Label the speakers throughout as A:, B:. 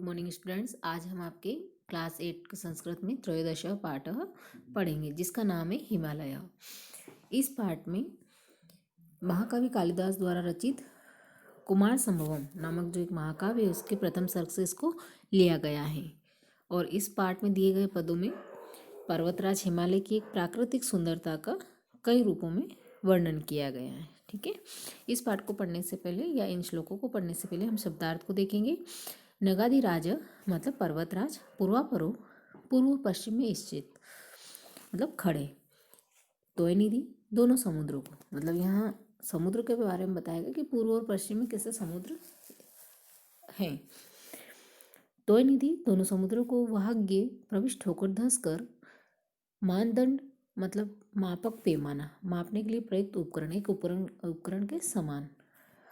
A: Morning students. आज हम आपके क्लास 8 संस्कृत में त्रयोदश पाठ पढ़ेंगे जिसका नाम है हिमालय। इस पाठ में महाकवि कालिदास द्वारा रचित कुमार संभवम नामक जो एक महाकाव्य है उसके प्रथम सर्ग से इसको लिया गया है। और इस पाठ में दिए गए पदों में पर्वतराज हिमालय की एक प्राकृतिक सुंदरता का कई रूपों में वर्णन किया गया है। ठीक है, इस पाठ को पढ़ने से पहले या इन श्लोकों को पढ़ने से पहले हम शब्दार्थ को देखेंगे। नगाधिराज मतलब पर्वतराज, पूर्वापरो पूर्व पश्चिम में स्थित मतलब खड़े, तोयनिधि दोनों समुद्रों को, मतलब यहाँ समुद्र के बारे में बताएगा कि पूर्व और पश्चिम में कैसे समुद्र हैं। तोयनिधि दोनों समुद्रों को वाह्य प्रविष्ट होकर धंस कर मानदंड मतलब मापक पैमाना मापने के लिए प्रयुक्त उपकरण, एक उपकरण के समान,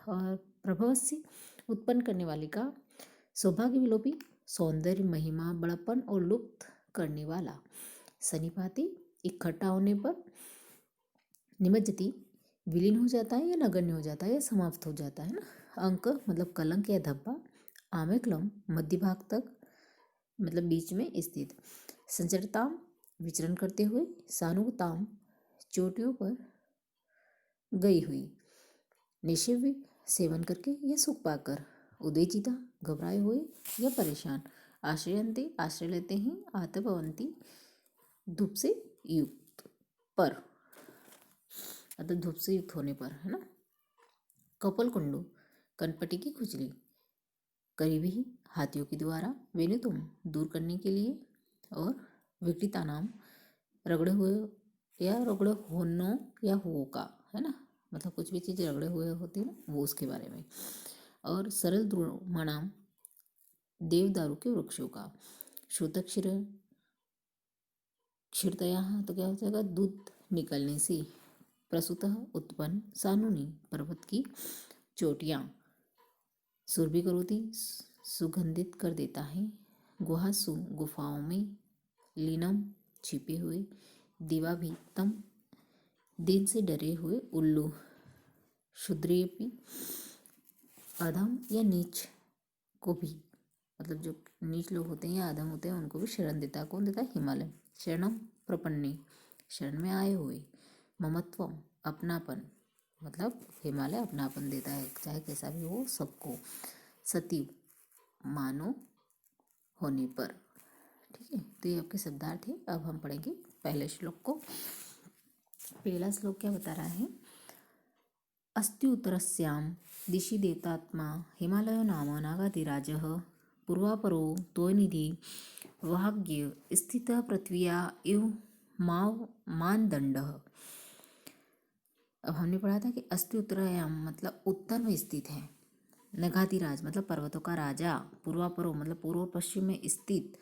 A: और प्रभवस्य उत्पन्न करने वाले का, सौभाग्य विलोपी सौंदर्य महिमा बड़प्पन और लुप्त करने वाला, सन्निपाती इकट्ठा होने पर, निमज्जति विलीन हो जाता है या नगण्य हो जाता है या समाप्त हो जाता है ना, अंक मतलब कलंक या धब्बा, आमेक्लम मध्य भाग तक मतलब बीच में स्थित, संचरताम विचरण करते हुए, सानुगताम चोटियों पर गई हुई, निशिव्य सेवन करके या सुख पाकर, उद्वेजिता घबराए हुए या परेशान, आश्रयंते आश्रय लेते हैं, आतपवंती धूप से युक्त पर मतलब धूप से युक्त होने पर है ना, कपल कुंडू कनपटी की खुजली, करीबी ही हाथियों के द्वारा वेनुतुम दूर करने के लिए, और विकृता नाम रगड़े हुए या रगड़े होनो या हो का है ना, मतलब कुछ भी चीज़ रगड़े हुए होती है ना वो उसके बारे में, और सरल द्रुमणाम देवदारू के वृक्षों का, श्रुतक्षीर क्षीरतया तो क्या हो जाएगा दूध निकलने से, प्रसूतः उत्पन्न, सानुनी पर्वत की चोटियाँ, सुरभि करोति सुगंधित कर देता है, गुहासु गुफाओं में, लीनम छिपे हुए, दिवाभीतम दिन से डरे हुए उल्लू, शूद्रेपी अधम या नीच को भी, मतलब जो नीच लोग होते हैं या अधम होते हैं उनको भी शरण देता है। कौन देता है? हिमालय। शरणम प्रपन्ने शरण में आए हुए, ममत्वम अपनापन मतलब हिमालय अपनापन देता है चाहे कैसा भी हो सबको, सतीव मानो होने पर। ठीक है, तो ये आपके शब्दार्थ है। अब हम पढ़ेंगे पहले श्लोक को। पहला श्लोक क्या बता रहा है? अस्ति उत्तरस्यां दिशि देवतात्मा हिमालयो नाम नागाधिराजः पूर्वापरो तोयनिधि वाह्य स्थितः पृथ्व्या इव मानदंडः। अब हमने पढ़ा था कि अस्ति उत्तरायाम मतलब उत्तर में स्थित है, नगाधिराज मतलब पर्वतों का राजा, पूर्वापरो मतलब पूर्व पश्चिम में स्थित,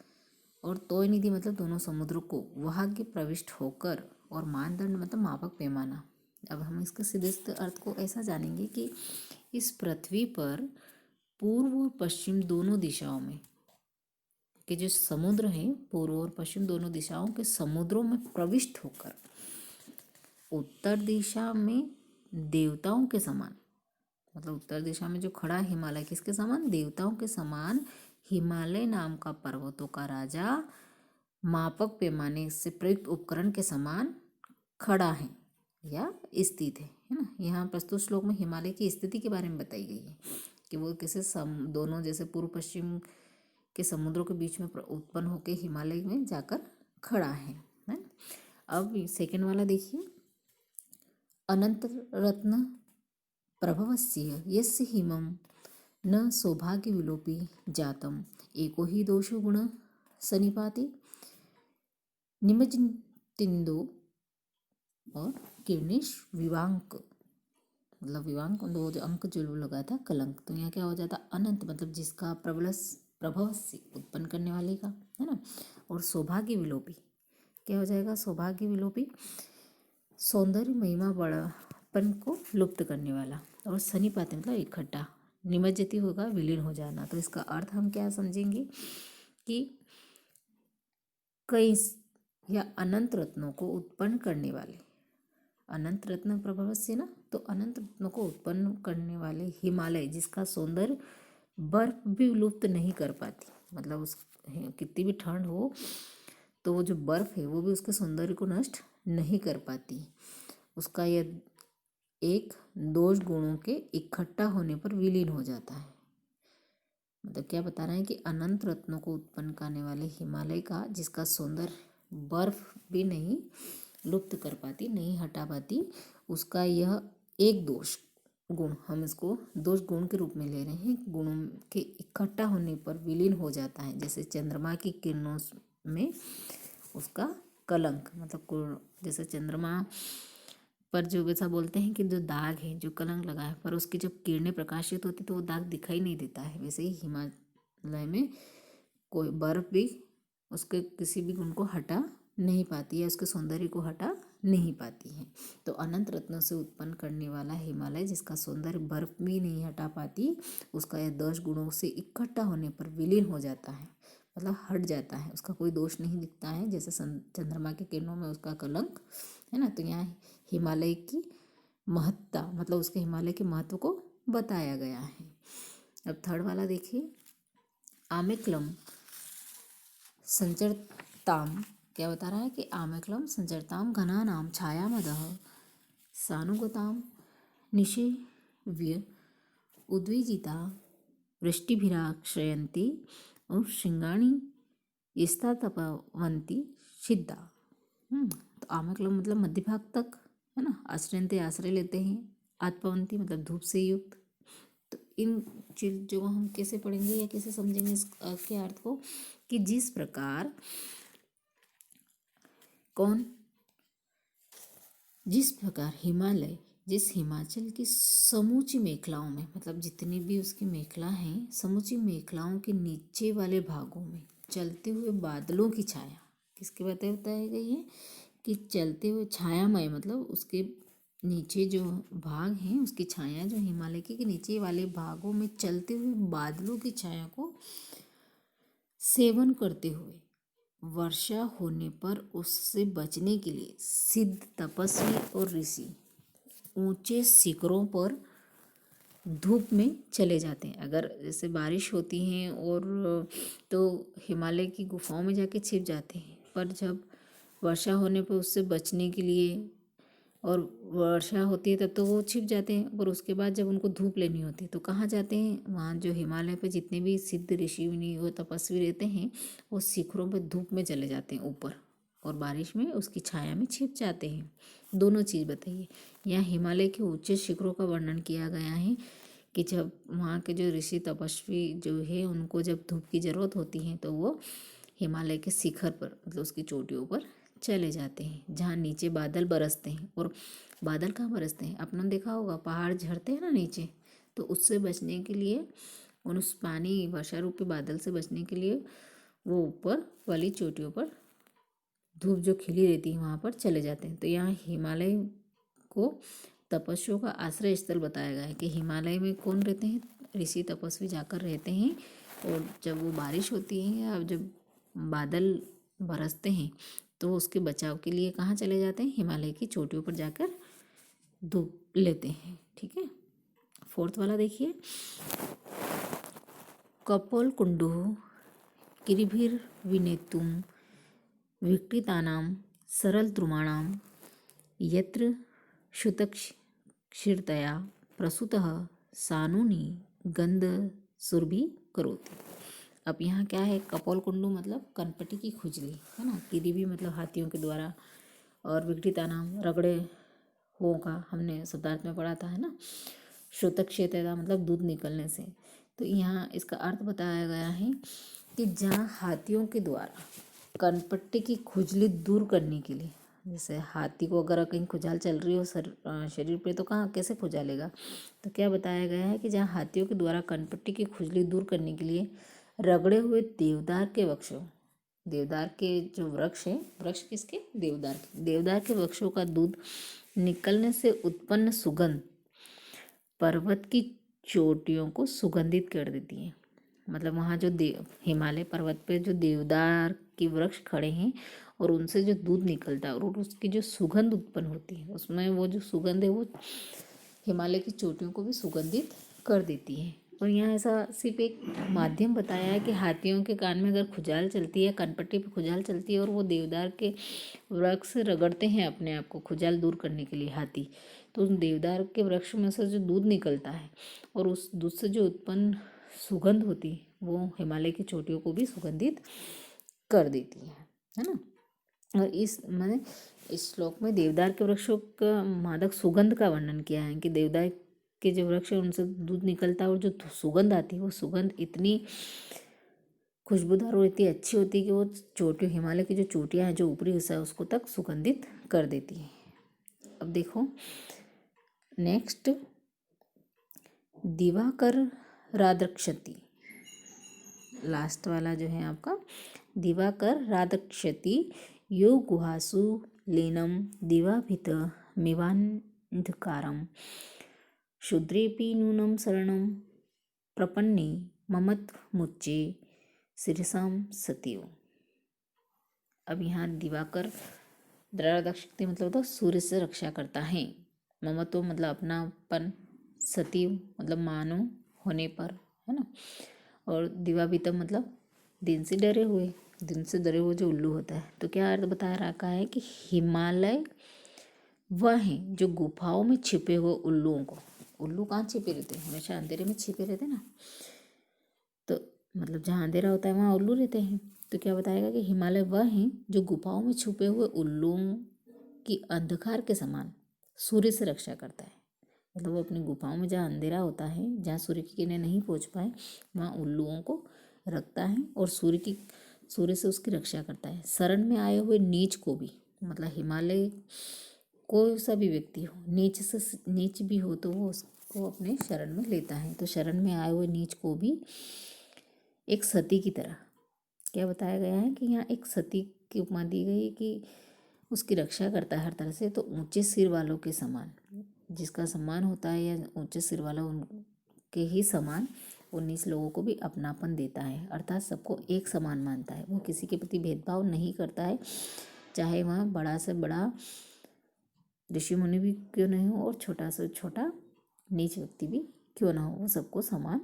A: और तोयनिधि मतलब दोनों समुद्रों को वाह्य प्रविष्ट होकर, और मानदंड मतलब मापक पैमाना। अब हम इसका सीधे अर्थ को ऐसा जानेंगे कि इस पृथ्वी पर पूर्व और पश्चिम दोनों दिशाओं में के जो समुद्र हैं, पूर्व और पश्चिम दोनों दिशाओं के समुद्रों में प्रविष्ट होकर, उत्तर दिशा में देवताओं के समान, मतलब उत्तर दिशा में जो खड़ा है हिमालय किसके समान? देवताओं के समान हिमालय नाम का पर्वतों का राजा मापक पैमाने से प्रयुक्त उपकरण के समान खड़ा है या स्थित है ना। यहाँ प्रस्तुत श्लोक में हिमालय की स्थिति के बारे में बताई गई है कि वो कैसे दोनों जैसे पूर्व पश्चिम के समुद्रों के बीच में उत्पन्न होकर हिमालय में जाकर खड़ा है ना। अब सेकंड वाला देखिए, अनंत रत्न प्रभवस्य यस्य हिमं न सौभाग्य विलोपी जातम एको ही दोषो गुण सनिपाति, निमज्जितिंदो और किर्निश विवांक मतलब विवांक दो अंक जो लगा था कलंक, तो यहाँ क्या हो जाता? अनंत मतलब जिसका प्रभव से उत्पन्न करने वाले का है ना, और सौभाग्य विलोपी क्या हो जाएगा? सौभाग्य विलोपी सौंदर्य महिमा बड़पन को लुप्त करने वाला, और सन्निपात मतलब इकट्ठा, निमज्जति होगा विलीन हो जाना। तो इसका अर्थ हम क्या समझेंगे कि कई या अनंत रत्नों को उत्पन्न करने वाले, अनंत रत्न प्रभव से ना, तो अनंत रत्नों को उत्पन्न करने वाले हिमालय जिसका सौंदर्य बर्फ भी लुप्त नहीं कर पाती, मतलब उस कितनी भी ठंड हो तो वो जो बर्फ है वो भी उसके सौंदर्य को नष्ट नहीं कर पाती। उसका यह एक दोष गुणों के इकट्ठा होने पर विलीन हो जाता है। मतलब क्या बता रहे हैं कि अनंत रत्नों को उत्पन्न करने वाले हिमालय का, जिसका सौंदर्य बर्फ भी नहीं लुप्त कर पाती, नहीं हटा पाती, उसका यह एक दोष गुण, हम इसको दोष गुण के रूप में ले रहे हैं, गुणों के इकट्ठा होने पर विलीन हो जाता है। जैसे चंद्रमा की किरणों में उसका कलंक, मतलब जैसे चंद्रमा पर जो वैसा बोलते हैं कि जो दाग है, जो कलंक लगा है, पर उसकी जब किरणें प्रकाशित होती तो वो दाग दिखाई नहीं देता है। वैसे ही हिमालय में कोई बर्फ भी उसके किसी भी गुण को हटा नहीं पाती है, उसके सौंदर्य को हटा नहीं पाती है। तो अनंत रत्नों से उत्पन्न करने वाला हिमालय, जिसका सौंदर्य बर्फ भी नहीं हटा पाती, उसका यह 10 गुणों से इकट्ठा होने पर विलीन हो जाता है, मतलब हट जाता है, उसका कोई दोष नहीं दिखता है। जैसे चंद्रमा की किरणों में उसका कलंक है ना, तो यहाँ हिमालय की महत्ता, मतलब उसके हिमालय के महत्व को बताया गया है। अब थर्ड वाला देखिए, आमेक्लम संचरताम, क्या बता रहा है कि आमेक्लम संचरताम घनानाम छायामदः सानुगताम निषेव्य उद्विजिता वृष्टिभिराक्षयन्ति और श्रृंगाणी स्तातपवन्ति सिद्धा। तो आमेक्लम मतलब मध्य भाग तक, है ना, आश्रयन्ते आश्रय लेते हैं, आत्पवंती मतलब धूप से युक्त। तो इन चीज़ों को हम कैसे पढ़ेंगे या कैसे समझेंगे इसके अर्थ को, कि जिस प्रकार हिमालय, जिस हिमाचल की समूची मेखलाओं में, मतलब जितनी भी उसकी मेखला हैं, समूची मेखलाओं के नीचे वाले भागों में चलते हुए बादलों की छाया, किसके बताया गई है कि चलते हुए छायामय, मतलब उसके नीचे जो भाग हैं उसकी छाया, जो हिमालय के नीचे वाले भागों में चलते हुए बादलों की छाया को सेवन करते हुए वर्षा होने पर उससे बचने के लिए सिद्ध, तपस्वी और ऋषि ऊंचे शिखरों पर धूप में चले जाते हैं। अगर जैसे बारिश होती है और तो हिमालय की गुफाओं में जाके छिप जाते हैं, पर जब वर्षा होने पर उससे बचने के लिए, और वर्षा होती है तब तो वो छिप जाते हैं, पर उसके बाद जब उनको धूप लेनी होती है तो कहाँ जाते हैं, वहाँ जो हिमालय पे जितने भी सिद्ध ऋषि मुनि वो तपस्वी रहते हैं, वो शिखरों पे धूप में चले जाते हैं ऊपर, और बारिश में उसकी छाया में छिप जाते हैं। दोनों चीज़ बताइए। यहाँ हिमालय के ऊंचे शिखरों का वर्णन किया गया है कि जब वहाँ के जो ऋषि तपस्वी जो है, उनको जब धूप की ज़रूरत होती है तो वो हिमालय के शिखर पर, मतलब उसकी चोटियों पर चले जाते हैं, जहाँ नीचे बादल बरसते हैं। और बादल कहाँ बरसते हैं, अपने देखा होगा पहाड़ झड़ते हैं ना नीचे, तो उससे बचने के लिए, उस पानी वर्षा रूपी बादल से बचने के लिए वो ऊपर वाली चोटियों पर धूप जो खिली रहती है वहाँ पर चले जाते हैं। तो यहाँ हिमालय को तपस्वियों का आश्रय स्थल बताया गया है कि हिमालय में कौन रहते हैं, ऋषि तपस्वी जाकर रहते हैं। और जब वो बारिश होती है या जब बादल बरसते हैं तो उसके बचाव के लिए कहाँ चले जाते हैं, हिमालय की चोटियों पर जाकर धूप लेते हैं। ठीक है, फोर्थ वाला देखिए, कपोल कुंडु किरिभिर्विनेतुं विकृतानां सरलद्रुमाणां यत्र शुतक्षीरतया प्रसूतः सानुनी गंध सुरभि करोति। अब यहाँ क्या है, कपोल कुंडू मतलब कनपटी की खुजली, है ना, किरीबी मतलब हाथियों के द्वारा, और विकृतानाम रगड़े हुओं का हमने शब्दार्थ में पढ़ा था, है ना, श्रोतक्षेत्रता मतलब दूध निकलने से। तो यहाँ इसका अर्थ बताया गया है कि जहाँ हाथियों के द्वारा कनपट्टी की खुजली दूर करने के लिए, जैसे हाथी को अगर कहीं खुजाल चल रही हो शरीर पे तो कहाँ कैसे खुजालेगा, तो क्या बताया गया है कि जहाँ हाथियों के द्वारा कनपट्टी की खुजली दूर करने के लिए रगड़े हुए देवदार के वृक्षों, देवदार के जो वृक्ष है, वृक्ष किसके, देवदार के वृक्षों का दूध निकलने से उत्पन्न सुगंध पर्वत की चोटियों को सुगंधित कर देती है। मतलब वहाँ जो हिमालय पर्वत पे जो देवदार के वृक्ष खड़े हैं और उनसे जो दूध निकलता है और उसकी जो सुगंध उत्पन्न होती है, उसमें वो जो सुगंध है वो हिमालय की चोटियों को भी सुगंधित कर देती है। और यहाँ ऐसा सिर्फ एक माध्यम बताया है कि हाथियों के कान में अगर खुजाल चलती है, कनपट्टी पे खुजाल चलती है और वो देवदार के वृक्ष से रगड़ते हैं अपने आप को खुजाल दूर करने के लिए हाथी, तो उस देवदार के वृक्ष में से जो दूध निकलता है और उस दूध से जो उत्पन्न सुगंध होती वो हिमालय की चोटियों को भी सुगंधित कर देती है ना। और इस मैंने इस श्लोक में देवदार के वृक्षों का मादक सुगंध का वर्णन किया है कि देवदार के जो वृक्ष है उनसे दूध निकलता है और जो सुगंध आती है वो सुगंध इतनी खुशबूदार और इतनी अच्छी होती है कि वो चोटियों हिमालय की जो चोटियाँ हैं जो ऊपरी हिस्सा है उसको तक सुगंधित कर देती है। अब देखो नेक्स्ट, दिवाकर राद्रक्षति, लास्ट वाला जो है आपका दिवाकर राद्रक्षति यो गुहासु लीनम दिवाभित मिवान्धकारम शूद्रेपि नूनं शरणं प्रपन्ने ममत्मुच्चे शिरसाम सतीव। अब यहाँ दिवाकर राद्रक्षति मतलब तो सूर्य से रक्षा करता है, ममत्व मतलब अपनापन, सतीव मतलब मानव होने पर, है ना, और दिवाभितम मतलब दिन से डरे हुए जो उल्लू होता है। तो क्या अर्थ बता रखा है कि हिमालय वह है जो गुफाओं में छिपे हुए उल्लुओं को, उल्लू कहाँ छिपे रहते हैं, हमेशा अंधेरे में छिपे रहते हैं ना, तो मतलब जहाँ अंधेरा होता है वहाँ उल्लू रहते हैं। तो क्या बताएगा कि हिमालय वह है जो गुफाओं में छुपे हुए उल्लुओं की अंधकार के समान सूर्य से रक्षा करता है। मतलब वो अपनी गुफाओं में जहाँ अंधेरा होता है, जहाँ सूर्य की किरणें नहीं पहुँच पाए, वहाँ उल्लुओं को रखता है और सूर्य से उसकी रक्षा करता है। शरण में आए हुए नीच को भी, मतलब हिमालय कोई सा भी व्यक्ति हो, नीच से नीच भी हो तो वो उसको अपने शरण में लेता है। तो शरण में आए हुए नीच को भी एक सती की तरह क्या बताया गया है कि यहाँ एक सती की उपमा दी गई कि उसकी रक्षा करता है हर तरह से। तो ऊंचे सिर वालों के समान, जिसका सम्मान होता है या ऊंचे सिर वाला उनके ही समान वो नीच लोगों को भी अपनापन देता है, अर्थात सबको एक समान मानता है। वो किसी के प्रति भेदभाव नहीं करता है, चाहे वहाँ बड़ा से बड़ा ऋषि मुनि भी क्यों नहीं हो और छोटा से छोटा नीच व्यक्ति भी क्यों ना हो, वो सबको समान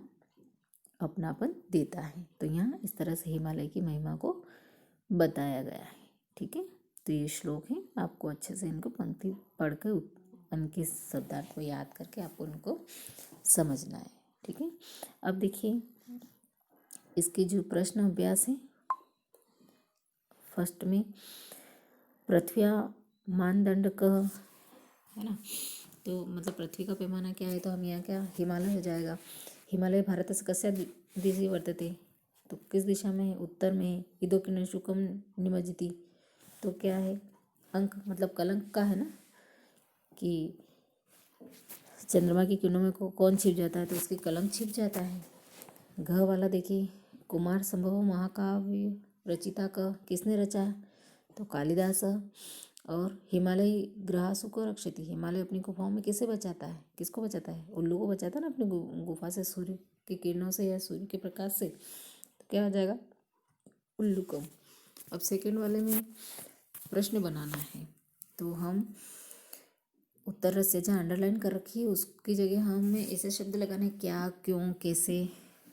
A: अपनापन देता है। तो यहाँ इस तरह से हिमालय की महिमा को बताया गया है। ठीक है, तो ये श्लोक है, आपको अच्छे से इनको पंक्ति पढ़कर उनके शब्दार्थ को याद करके आपको उनको समझना है। ठीक है, अब देखिए इसके जो प्रश्न अभ्यास है, फर्स्ट में पृथ्वी मानदंड का है ना, तो मतलब पृथ्वी का पैमाना क्या है, तो हम यहाँ क्या हिमालय हो जाएगा। हिमालय भारत से कस्या दिशि वर्तते, तो किस दिशा में है, उत्तर में है। इदो किरण शुकम निमज्जति, तो क्या है अंक मतलब कलंक का है ना, कि चंद्रमा की किरणों में कौन छिप जाता है, तो उसकी कलंक छिप जाता है। घ वाला देखिए, कुमार संभव महाकाव्य रचिता का किसने रचा, तो कालिदास। और हिमालय ग्रासु को रक्षति, हिमालय अपनी गुफाओं में किसे बचाता है, किसको बचाता है, उल्लू को बचाता है ना अपनी गुफा से, सूर्य की किरणों से या सूर्य के प्रकाश से। तो क्या हो जाएगा उल्लू को। अब सेकंड वाले में प्रश्न बनाना है, तो हम उत्तर रस्य जहाँ अंडरलाइन कर रखी है उसकी जगह हमें ऐसे शब्द लगाने क्या, क्यों, कैसे,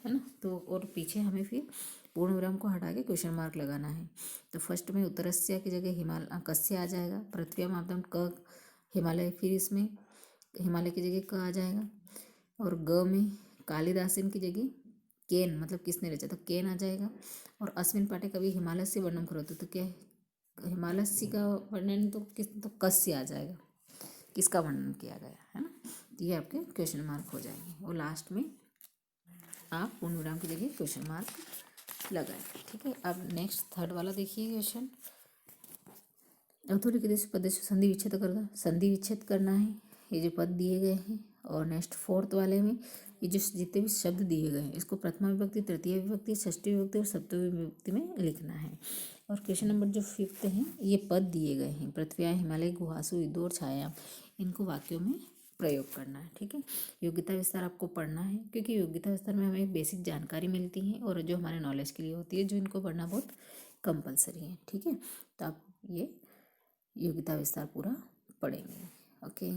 A: है ना। तो और पीछे हमें फिर पूर्ण विराम को हटा के क्वेश्चन मार्क लगाना है। तो फर्स्ट में उत्तरस्य की जगह हिमालय कस्य आ जाएगा, पृथ्वी मापदंड क हिमालय, फिर इसमें हिमालय की जगह क आ जाएगा, और ग में कालिदासन की जगह केन मतलब किसने रचा, तो केन आ जाएगा। और अस्मिन पाठे कभी हिमालय से वर्णन करो तो क्या है, हिमालय का वर्णन तो कस्य आ जाएगा, किसका वर्णन किया गया है ना। तो ये आपके क्वेश्चन मार्क हो जाएंगे, और लास्ट में आप पूर्ण विराम की जगह क्वेश्चन मार्क लगाएं। ठीक है, अब नेक्स्ट थर्ड वाला देखिए क्वेश्चन, अधोलिखित पद से संधि विच्छेद करना, संधि विच्छेद करना है, ये जो पद दिए गए हैं। और नेक्स्ट फोर्थ वाले में ये जो जितने भी शब्द दिए गए हैं इसको प्रथमा विभक्ति, तृतीय विभक्ति, षष्ठी विभक्ति और सप्तमी विभक्ति में लिखना है। और क्वेश्चन नंबर जो फिफ्थ है, ये पद दिए गए हैं, पृथ्वी, हिमालय, गुहासु, इदो और छाया, इनको वाक्यों में प्रयोग करना है। ठीक है, योग्यता विस्तार आपको पढ़ना है, क्योंकि योग्यता विस्तार में हमें बेसिक जानकारी मिलती है और जो हमारे नॉलेज के लिए होती है, जो इनको पढ़ना बहुत कंपलसरी है। ठीक है, तो आप ये योग्यता विस्तार पूरा पढ़ेंगे। ओके।